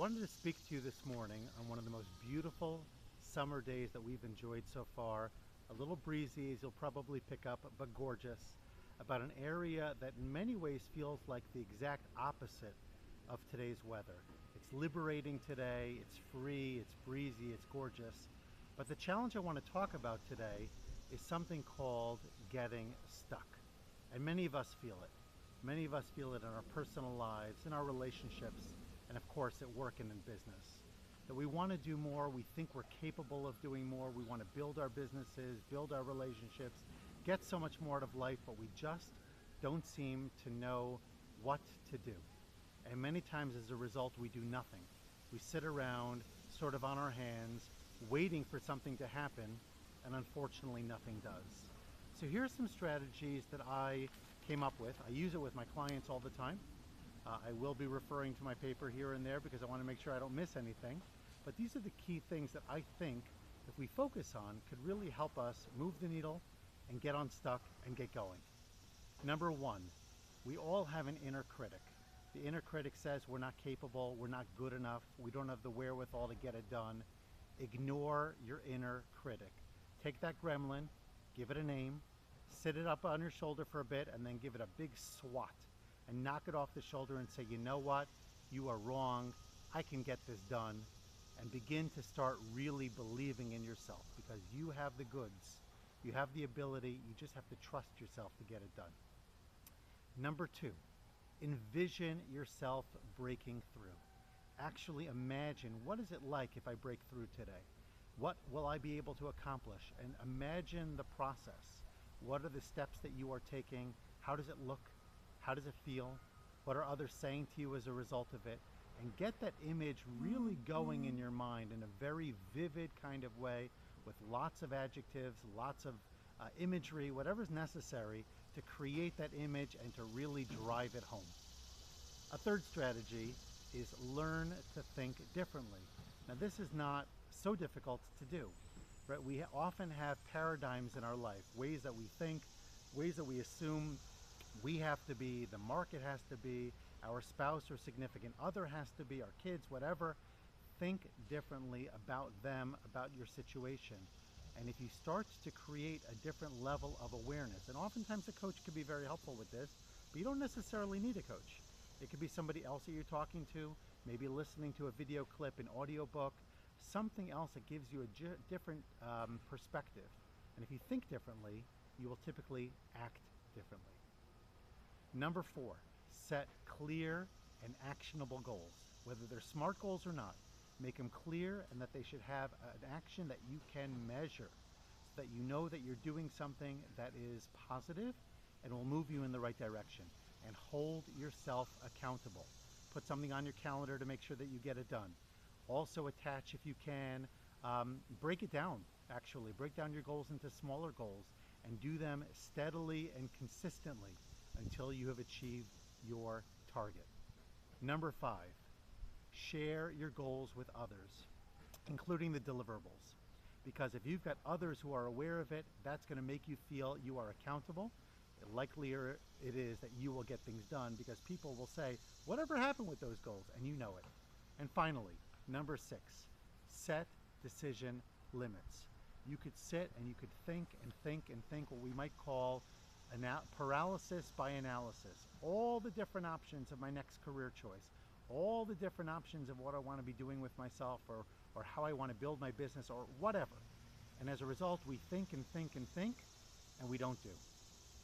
wanted to speak to you this morning on one of the most beautiful summer days that we've enjoyed so far. A little breezy, as you'll probably pick up, but gorgeous, about an area that in many ways feels like the exact opposite of today's weather. It's liberating today, it's free, it's breezy, it's gorgeous. But the challenge I want to talk about today is something called getting stuck. And many of us feel it. Many of us feel it in our personal lives, in our relationships, and of course at work and in business. That we want to do more, we think we're capable of doing more, we want to build our businesses, build our relationships, get so much more out of life, but we just don't seem to know what to do. And many times as a result, we do nothing. We sit around sort of on our hands, waiting for something to happen, and unfortunately nothing does. So here's some strategies that I came up with. I use it with my clients all the time. I will be referring to my paper here and there because I want to make sure I don't miss anything. But these are the key things that I think, if we focus on, could really help us move the needle and get unstuck and get going. Number one, we all have an inner critic. The inner critic says we're not capable, we're not good enough, we don't have the wherewithal to get it done. Ignore your inner critic. Take that gremlin, give it a name, sit it up on your shoulder for a bit, and then give it a big swat and knock it off the shoulder and say, you know what, you are wrong, I can get this done, and begin to start really believing in yourself, because you have the goods, you have the ability, you just have to trust yourself to get it done. Number two, envision yourself breaking through. Actually imagine, what is it like if I break through today? What will I be able to accomplish? And imagine the process. What are the steps that you are taking? How does it look? How does it feel? What are others saying to you as a result of it? And get that image really going in your mind in a very vivid kind of way, with lots of adjectives, lots of imagery, whatever's necessary to create that image and to really drive it home. A third strategy is learn to think differently. Now this is not so difficult to do, right? We often have paradigms in our life, ways that we think, ways that we assume we have to be, the market has to be, our spouse or significant other has to be, our kids, whatever. Think differently about them, about your situation. And if you start to create a different level of awareness, and oftentimes a coach could be very helpful with this, but you don't necessarily need a coach. It could be somebody else that you're talking to, maybe listening to a video clip, an audio book, something else that gives you a different perspective. And if you think differently, you will typically act differently. Number four, set clear and actionable goals. Whether they're SMART goals or not, make them clear and that they should have an action that you can measure, so that you know that you're doing something that is positive and will move you in the right direction. And hold yourself accountable. Put something on your calendar to make sure that you get it done. Also attach, if you can, break it down, actually. Break down your goals into smaller goals and do them steadily and consistently until you have achieved your target. Number five, share your goals with others, including the deliverables. Because if you've got others who are aware of it, that's going to make you feel you are accountable. The likelier it is that you will get things done, because people will say, whatever happened with those goals? And you know it. And finally, number six, set decision limits. You could sit and you could think and think and think, what we might call paralysis by analysis. All the different options of my next career choice, all the different options of what I want to be doing with myself, or how I want to build my business, or whatever. And as a result, we think and think and think, and we don't do.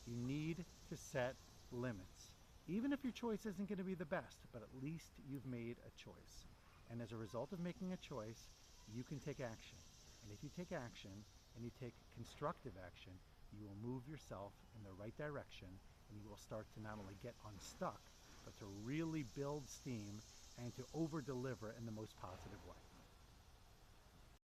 You need to set limits. Even if your choice isn't going to be the best, but at least you've made a choice. And as a result of making a choice, you can take action. And if you take action, and you take constructive action, you will move yourself in the right direction, and you will start to not only get unstuck, but to really build steam and to over-deliver in the most positive way.